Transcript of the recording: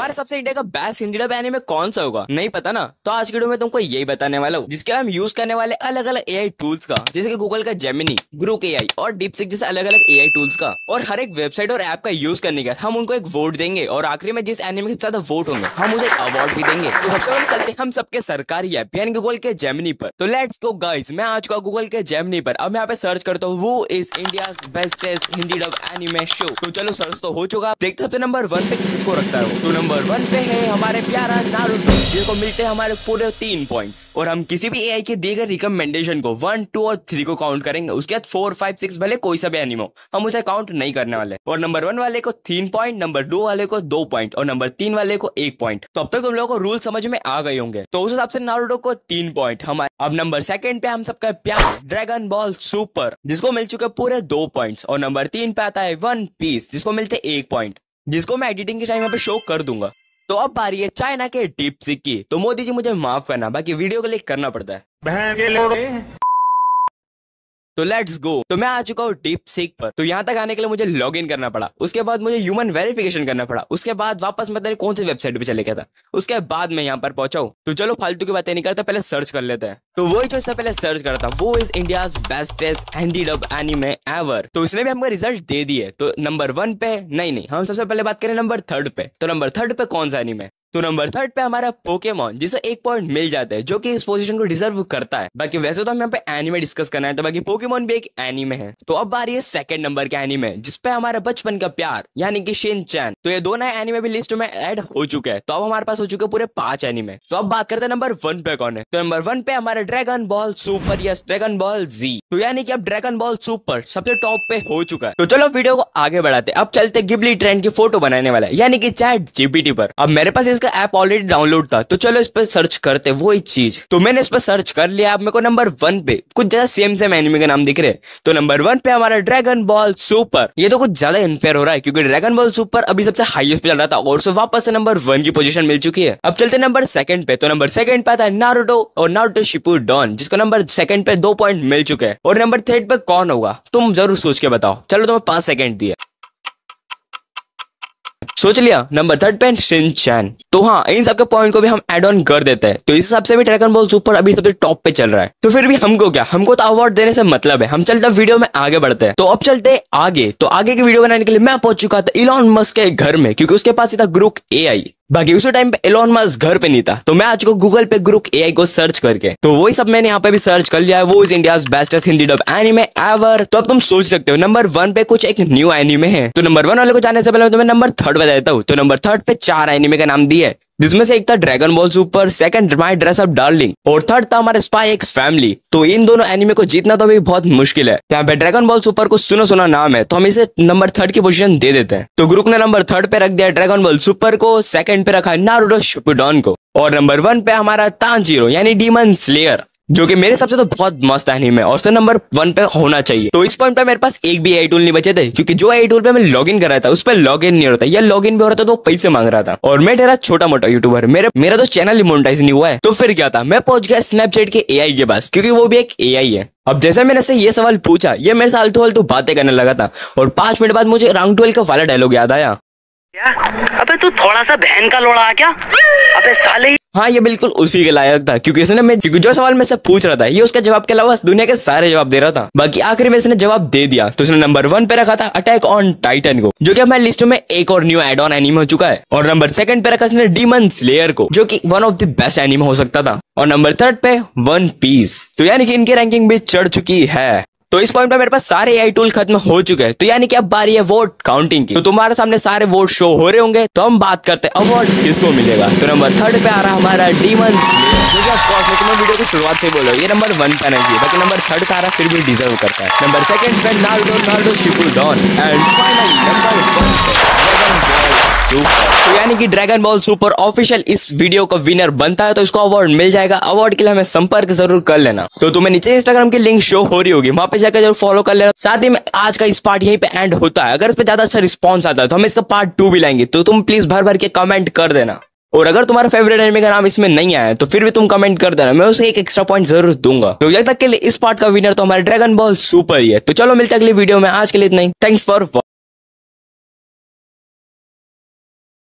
हमारे सबसे इंडिया का बेस्ट हिंदी डब एनीमे कौन सा होगा, नहीं पता ना? तो आज की वीडियो में तुमको यही बताने वाला हूँ, जिसके लिए हम यूज करने वाले अलग अलग एआई टूल्स का, जैसे कि गूगल का जेमिनी, ग्रोक एआई और डीपसीक जैसे अलग अलग एआई टूल्स का। और हर एक वेबसाइट और ऐप का यूज करने के बाद हम उनको एक वोट देंगे और आखिरी में जिस एनीमे के ज्यादा वोट होंगे हम उसे एक अवार्ड भी देंगे। तो सबसे पहले चलते हम सबके सरकारी ऐप यानी गूगल के जेमिनी पर। तो लेट्स गो गाइस, मैं आज का गूगल के जेमिनी पर। अब मैं यहाँ पे सर्च करता हूँ वो is India's bestest Hindi dub anime show. तो चलो सर्च तो हो चुका। देखते सबसे नंबर 1 पे किसको रखता है। तो नंबर 1 पे है हमारे प्यारा नारुतो, जिसको मिलते हैं हमारे पूरे 3 पॉइंट्स। और हम किसी भी एआई के दिए गए रिकमेंडेशन को 1, 2 और 3 को काउंट करेंगे। उसके बाद 4, 5, 6 भले कोई सा भी एनीमे हो, हम उसे काउंट नहीं करने वाले। और नंबर 1 वाले को 3 पॉइंट, नंबर 2 वाले को 2 पॉइंट और नंबर 3 वाले को 1 पॉइंट। तो अब तक तुम लोगों को रूल समझ में आ गए होंगे। तो उस हिसाब से नारुतो को 3 पॉइंट हमारे। अब नंबर 2 पे हम सबका प्यार ड्रैगन बॉल सुपर, जिसको मिल चुके पूरे 2 पॉइंट्स। और नंबर 3 पे आता है वन पीस, जिसको मिलते 1 पॉइंट, जिसको मैं एडिटिंग के टाइम यहाँ पे शो कर दूंगा। तो अब बारी है चाइना के डीपसीक की। तो मोदी जी मुझे माफ करना, बाकी वीडियो के लिए करना पड़ता है। तो लेट्स गो। तो मैं आ चुका हूँ डीपसीक पर। तो यहाँ तक आने के लिए मुझे लॉग इन करना पड़ा, उसके बाद मुझे ह्यूमन वेरिफिकेशन करना पड़ा, उसके बाद वापस मैं कौन सी वेबसाइट पे चले गया था, उसके बाद मैं यहाँ पर पहुंचा हूँ। तो चलो फालतू की बातें नहीं करता, पहले सर्च कर लेते हैं। तो वही जो इससे पहले सर्च करता वो is India's bestest Hindi dub anime ever. तो इसने भी हमको रिजल्ट दे दिए। तो नंबर 1 पे नहीं, हम सबसे पहले बात करें नंबर 3 पे। तो नंबर 3 पे कौन सा एनीमे? तो नंबर 3 पे हमारा पोकेमॉन, जिसे 1 पॉइंट मिल जाता है, जो कि इस पोजीशन को डिजर्व करता है। बाकी वैसे तो हम यहाँ पे एनीमे डिस्कस करना है, तो बाकी पोकेमॉन भी एक एनीमे है। तो अब बारी है 2nd नंबर के एनीमे, जिसपे हमारा बचपन का प्यार यानी कि शिनचैन। तो ये दोनों एनीमे भी लिस्ट में ऐड हो चुके हैं। तो अब हमारे पास हो चुके पूरे 5 एनीमे। तो अब बात करते हैं नंबर 1 पे कौन है। तो नंबर 1 पे हमारा ड्रैगन बॉल सुपर या ड्रैगन बॉल जी। तो यानी कि अब ड्रैगन बॉल सुपर सबसे टॉप पे हो चुका है। तो चलो वीडियो को आगे बढ़ाते। अब चलते गिबली ट्रेंड की फोटो बनाने वाला है, यानी कि चैट जीपीटी पर। अब मेरे पास इसका ऐप ऑलरेडी डाउनलोड था, तो चलो इस पे सर्च करते वही चीज। तो मैंने इस पे सर्च कर लिया। अब मेरे को नंबर 1 पे कुछ ज्यादा सेम एनिमे के नाम दिख रहे। तो नंबर 1 पे हमारा ड्रैगन बॉल सुपर। ये तो कुछ ज्यादा अनफेयर हो रहा है, क्योंकि ड्रैगन बॉल सुपर अभी सबसे हाईएस्ट पे चल रहा था और उसे वापस से नंबर 1 की पोजीशन मिल चुकी है। अब चलते नंबर 2 पे। तो नंबर 2 पे आता है नारुतो और नारुतो शिपुडन, जिसको नंबर 2 पे 2 पॉइंट मिल चुके हैं। और नंबर 3 पे कौन होगा तुम जरूर सोच के बताओ। चलो तुम्हें 5 सेकंड दिए, सोच लिया। नंबर 3 पे शिनचैन। तो हाँ, इन सबके पॉइंट को भी हम ऐड ऑन कर देते हैं। तो इस हिसाब से भी ड्रैगन बॉल सुपर अभी सबसे टॉप पे चल रहा है। तो फिर भी हमको क्या, हमको तो अवार्ड देने से मतलब है। हम चलते वीडियो में आगे बढ़ते हैं। तो अब चलते हैं आगे। तो आगे की वीडियो बनाने के लिए मैं पहुंच चुका था इलॉन मस्क के घर में, क्योंकि उसके पास था ग्रोक एआई। बाकी उस टाइम पे इलॉन मस्क घर पे नहीं था। तो मैं आज को गूगल पे ग्रोक एआई को सर्च करके, तो वही सब मैंने यहाँ पे भी सर्च कर लिया है। वो is India's bestest Hindi dub anime ever. तो अब तुम सोच सकते हो नंबर 1 पे कुछ एक न्यू एनीमे है। तो नंबर 1 वाले को जाने से पहले मैं तुम्हें नंबर 3 बता देता हूँ। तो नंबर 3 पे 4 एनीमे का नाम दिए, जिसमें से एक था dragon ball super, 2nd my dress up darling और 3rd था हमारे स्पाई एक्स फैमिली। तो इन दोनों एनीमे को जीतना तो अभी बहुत मुश्किल है। यहाँ पे ड्रैगन बॉल सुपर को सुना नाम है, तो हम इसे नंबर 3 की पोजीशन दे देते हैं। तो ग्रुप ने नंबर 3 पे रख दिया ड्रैगन बॉल सुपर को, 2nd पे रखा है नारुतो शिपुडन को और नंबर 1 पे हमारा तांजीरो यानी डीमन स्लेयर, जो कि मेरे हिसाब से तो बहुत मस्त एनीमे है और उससे नंबर 1 पे होना चाहिए। तो इस पॉइंट पे मेरे पास एक भी एआई टूल नहीं बचे थे, क्योंकि जो एआई टूल पे मैं लॉगिन कर रहा था उस पर लॉगिन नहीं हो रहा था, या लॉगिन भी हो रहा था तो पैसे मांग रहा था। और मैं तेरा छोटा मोटा यूट्यूबर, मेरा तो चैनल ही मोनेटाइज नहीं हुआ है। तो फिर क्या था, मैं पहुंच गया स्नैपचैट के एआई के पास, क्योंकि वो भी एक एआई है। अब जैसे मैंने से ये सवाल पूछा, ये मेरे से आलतू बातें करने लगा था और 5 मिनट बाद मुझे राउंड 12 का वाला डायलॉग याद आया। क्या? अबे तू थोड़ा सा बहन का लोड़ा क्या? अबे साले। हाँ, ये बिल्कुल उसी के लायक था, क्योंकि जो सवाल मैं से पूछ रहा था ये उसके जवाब के अलावा दुनिया के सारे जवाब दे रहा था। बाकी आखिर में इसने जवाब दे दिया। तो इसने नंबर 1 पे रखा था अटैक ऑन टाइटन को, जो कि हमारे लिस्ट में एक और न्यू एड ऑन एनीमे हो चुका है। और नंबर 2 पे रखा इसने डीमन स्लेयर को, जो कि one of the best anime हो सकता था। और नंबर 3 पे वन पीस। तो यानी कि इनकी रैंकिंग भी चढ़ चुकी है। तो इस पॉइंट पे मेरे पास सारे एआई टूल खत्म हो चुके हैं। तो यानी कि अब बारी है वोट काउंटिंग की। तो तुम्हारे सामने सारे वोट शो हो रहे होंगे। तो हम बात करते हैं अवार्ड किसको मिलेगा। तो नंबर 3 पे आ रहा हमारा डीमन स्लेयर, जो कि ऑफ कोर्स मैं तुम्हें वीडियो की शुरुआत से बोला ये नंबर 1 पे नहीं है, बाकी नंबर 3 पे आ रहा फिर भी डिजर्व करता है। नंबर 2 पे Naruto Shippuden and finally number 1 पे सुपर। तो यानी कि ड्रैगन बॉल सुपर ऑफिशियल इस वीडियो का विनर बनता है, तो इसको अवार्ड मिल जाएगा। अवार्ड के लिए हमें संपर्क जरूर कर लेना। तो तुम्हें नीचे इंस्टाग्राम की लिंक शो हो रही होगी, वहां पे जाकर जरूर फॉलो कर लेना। साथ ही में आज का इस पार्ट यहीं पे एंड होता है। अगर इस पे ज्यादा अच्छा रिस्पॉन्स आता है तो हम इसका पार्ट 2 भी लाएंगे। तो तुम प्लीज भर के कमेंट कर देना। और अगर तुम्हारा फेवरेट एनिमे का नाम इसमें नहीं आया तो फिर भी तुम कमेंट कर देना, मैं उसे एक एक्स्ट्रा पॉइंट जरूर दूंगा। तो जब तक के लिए इस पार्ट का विनर तो हमारा ड्रैगन बॉल सुपर ही है। तो चलो मिलते हैं अगली वीडियो में। आज के लिए इतना ही। Thanks for